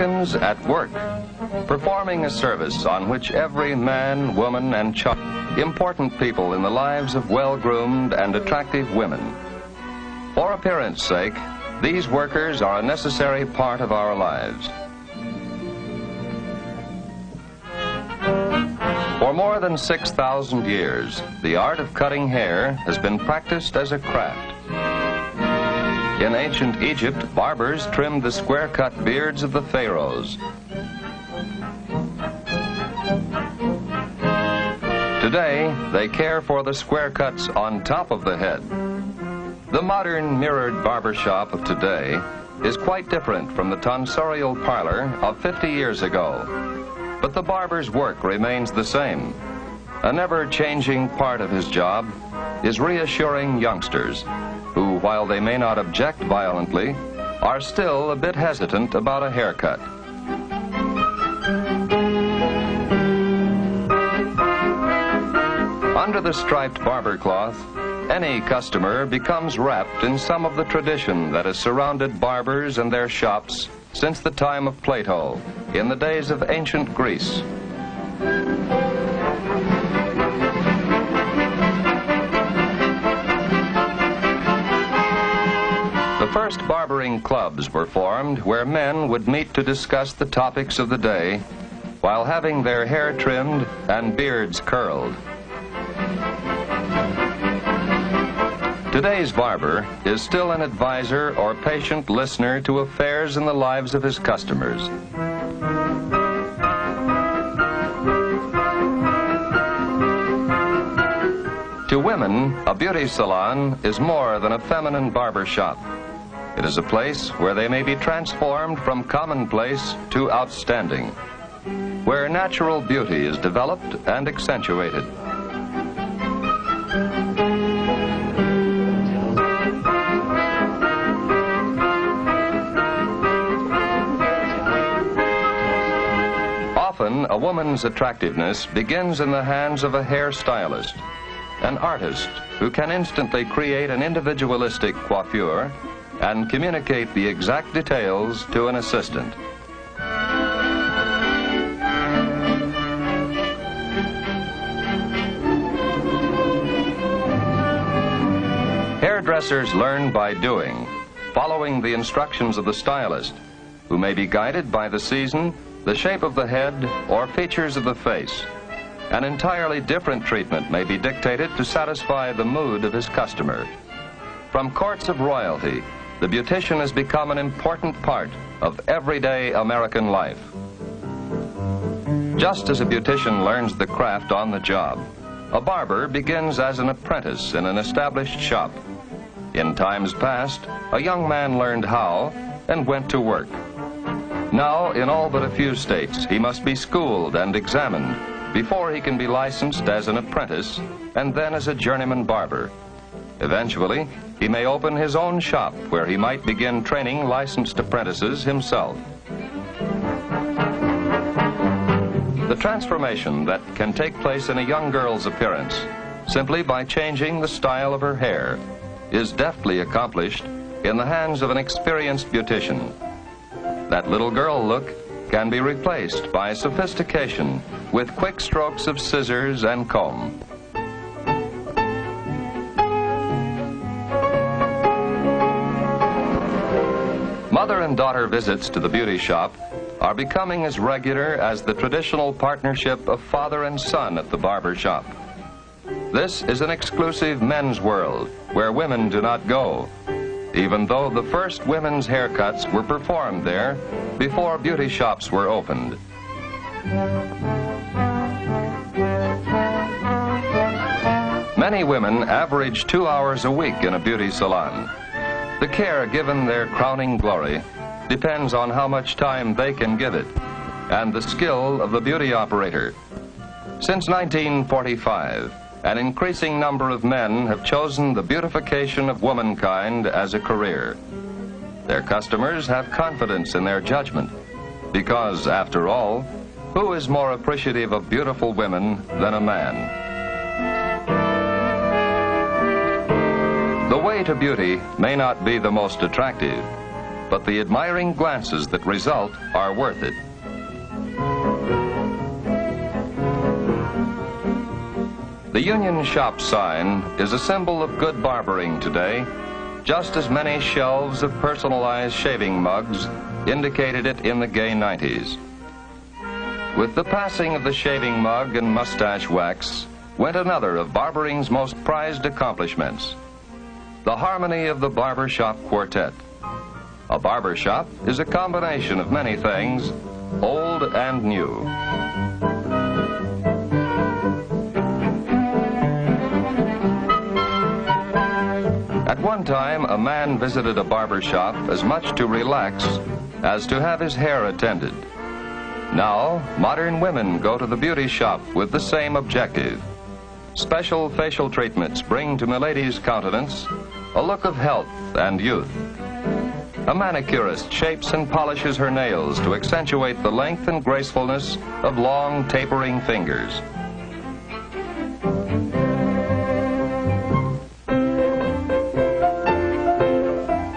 Americans at work, performing a service on which every man, woman, and child, important people in the lives of well-groomed and attractive women. For appearance sake, these workers are a necessary part of our lives. For more than 6,000 years, the art of cutting hair has been practiced as a craft. In ancient Egypt, barbers trimmed the square-cut beards of the pharaohs. Today, they care for the square cuts on top of the head. The modern mirrored barbershop of today is quite different from the tonsorial parlor of 50 years ago. But the barber's work remains the same. A never-changing part of his job is reassuring youngsters who, while they may not object violently, are still a bit hesitant about a haircut. Under the striped barber cloth, any customer becomes wrapped in some of the tradition that has surrounded barbers and their shops since the time of Plato, in the days of ancient Greece. The first barbering clubs were formed where men would meet to discuss the topics of the day while having their hair trimmed and beards curled. Today's barber is still an advisor or patient listener to affairs in the lives of his customers. To women, a beauty salon is more than a feminine barber shop. It is a place where they may be transformed from commonplace to outstanding, where natural beauty is developed and accentuated. Often, a woman's attractiveness begins in the hands of a hairstylist, an artist who can instantly create an individualistic coiffure and communicate the exact details to an assistant. Hairdressers learn by doing, following the instructions of the stylist, who may be guided by the season, the shape of the head, or features of the face. An entirely different treatment may be dictated to satisfy the mood of his customer. From courts of royalty, the beautician has become an important part of everyday American life. Just as a beautician learns the craft on the job, a barber begins as an apprentice in an established shop. In times past, a young man learned how and went to work. Now, in all but a few states, he must be schooled and examined before he can be licensed as an apprentice and then as a journeyman barber. Eventually, he may open his own shop where he might begin training licensed apprentices himself. The transformation that can take place in a young girl's appearance simply by changing the style of her hair is deftly accomplished in the hands of an experienced beautician. That little girl look can be replaced by sophistication with quick strokes of scissors and comb. Mother and daughter visits to the beauty shop are becoming as regular as the traditional partnership of father and son at the barber shop. This is an exclusive men's world where women do not go, even though the first women's haircuts were performed there before beauty shops were opened. Many women average 2 hours a week in a beauty salon. The care given their crowning glory depends on how much time they can give it and the skill of the beauty operator. Since 1945, an increasing number of men have chosen the beautification of womankind as a career. Their customers have confidence in their judgment because, after all, who is more appreciative of beautiful women than a man? The way to beauty may not be the most attractive, but the admiring glances that result are worth it. The Union Shop sign is a symbol of good barbering today, just as many shelves of personalized shaving mugs indicated it in the gay 90s. With the passing of the shaving mug and mustache wax went another of barbering's most prized accomplishments, the harmony of the barbershop quartet. A barbershop is a combination of many things, old and new. At one time, a man visited a barbershop as much to relax as to have his hair attended. Now, modern women go to the beauty shop with the same objective. Special facial treatments bring to milady's countenance a look of health and youth. A manicurist shapes and polishes her nails to accentuate the length and gracefulness of long, tapering fingers.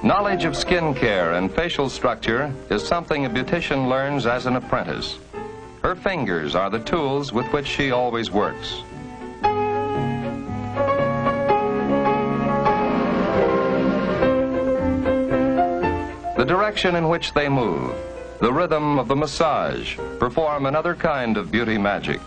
Knowledge of skin care and facial structure is something a beautician learns as an apprentice. Her fingers are the tools with which she always works. The direction in which they move, the rhythm of the massage, perform another kind of beauty magic.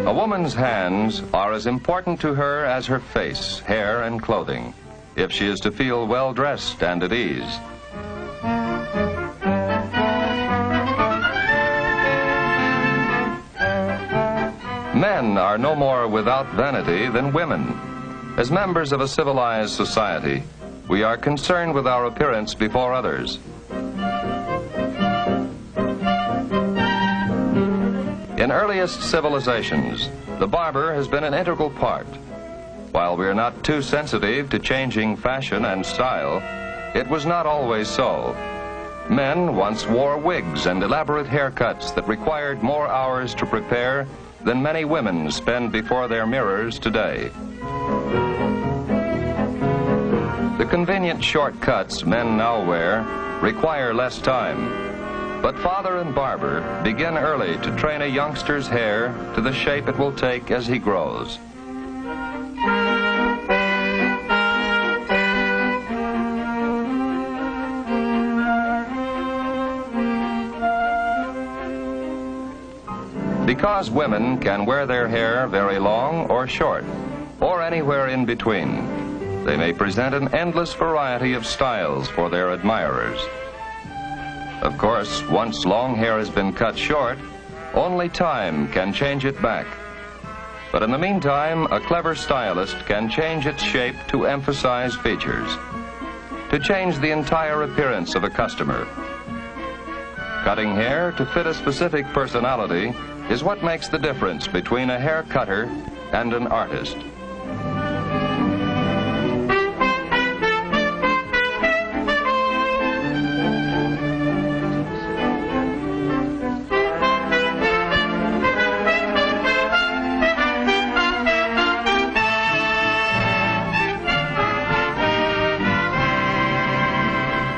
A woman's hands are as important to her as her face, hair, and clothing, if she is to feel well dressed and at ease. Men are no more without vanity than women. As members of a civilized society, we are concerned with our appearance before others. In earliest civilizations, the barber has been an integral part. While we are not too sensitive to changing fashion and style, it was not always so. Men once wore wigs and elaborate haircuts that required more hours to prepare than many women spend before their mirrors today. The convenient shortcuts men now wear require less time. But father and barber begin early to train a youngster's hair to the shape it will take as he grows. Because women can wear their hair very long or short, or anywhere in between, they may present an endless variety of styles for their admirers. Of course, once long hair has been cut short, only time can change it back. But in the meantime, a clever stylist can change its shape to emphasize features, to change the entire appearance of a customer. Cutting hair to fit a specific personality is what makes the difference between a hair cutter and an artist.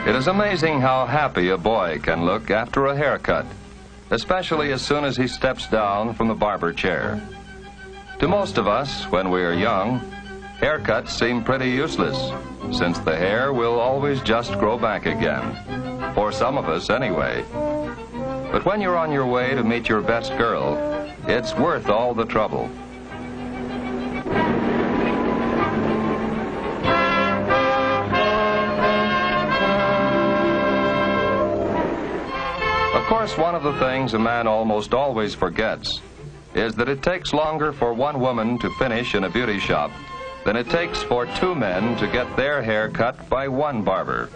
It is amazing how happy a boy can look after a haircut, especially as soon as he steps down from the barber chair. To most of us, when we are young, haircuts seem pretty useless, since the hair will always just grow back again. For some of us, anyway. But when you're on your way to meet your best girl, it's worth all the trouble. Of course, one of the things a man almost always forgets is that it takes longer for one woman to finish in a beauty shop than it takes for two men to get their hair cut by one barber.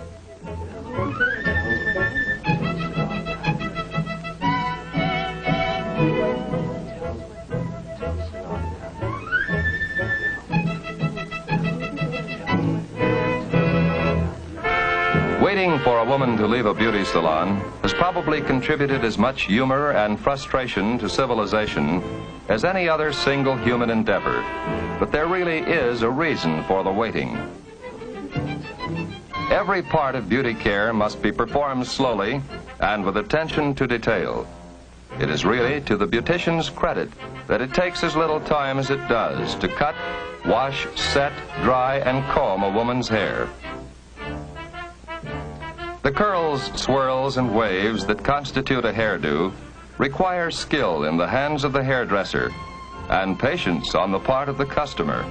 Waiting for a woman to leave a beauty salon has probably contributed as much humor and frustration to civilization as any other single human endeavor. But there really is a reason for the waiting. Every part of beauty care must be performed slowly and with attention to detail. It is really to the beautician's credit that it takes as little time as it does to cut, wash, set, dry, and comb a woman's hair. The curls, swirls, and waves that constitute a hairdo require skill in the hands of the hairdresser and patience on the part of the customer.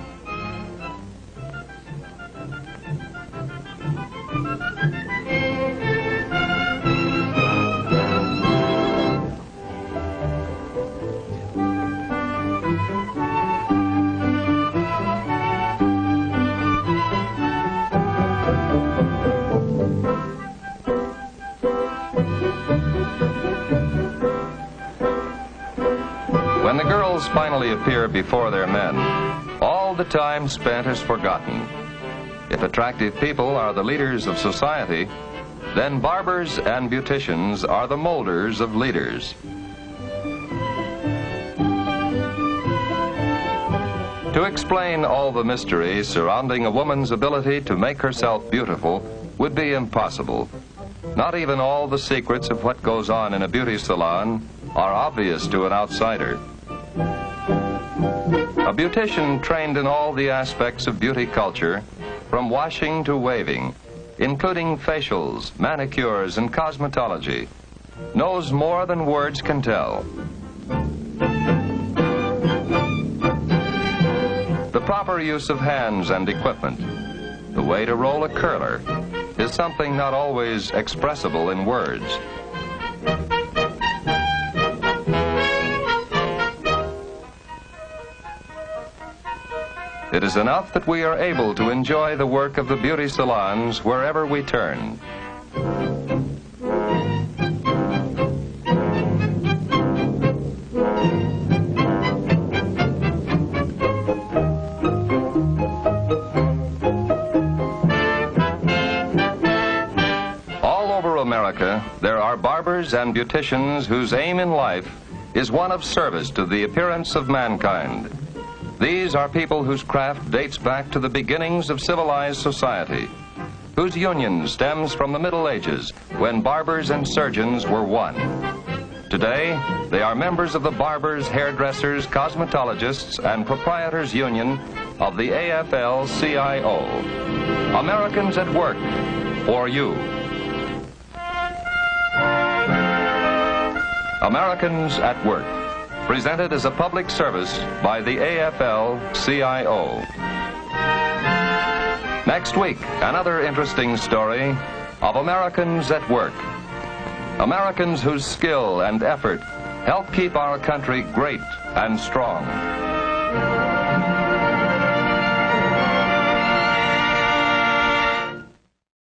When the girls finally appear before their men, all the time spent is forgotten. If attractive people are the leaders of society, then barbers and beauticians are the molders of leaders. To explain all the mystery surrounding a woman's ability to make herself beautiful would be impossible. Not even all the secrets of what goes on in a beauty salon are obvious to an outsider. A beautician trained in all the aspects of beauty culture, from washing to waving, including facials, manicures, and cosmetology, knows more than words can tell. The proper use of hands and equipment, the way to roll a curler, is something not always expressible in words. It is enough that we are able to enjoy the work of the beauty salons wherever we turn. All over America, there are barbers and beauticians whose aim in life is one of service to the appearance of mankind. These are people whose craft dates back to the beginnings of civilized society, whose union stems from the Middle Ages, when barbers and surgeons were one. Today, they are members of the Barbers, Hairdressers, Cosmetologists, and Proprietors Union of the AFL-CIO. Americans at work for you. Americans at Work, presented as a public service by the AFL-CIO. Next week, another interesting story of Americans at work. Americans whose skill and effort help keep our country great and strong.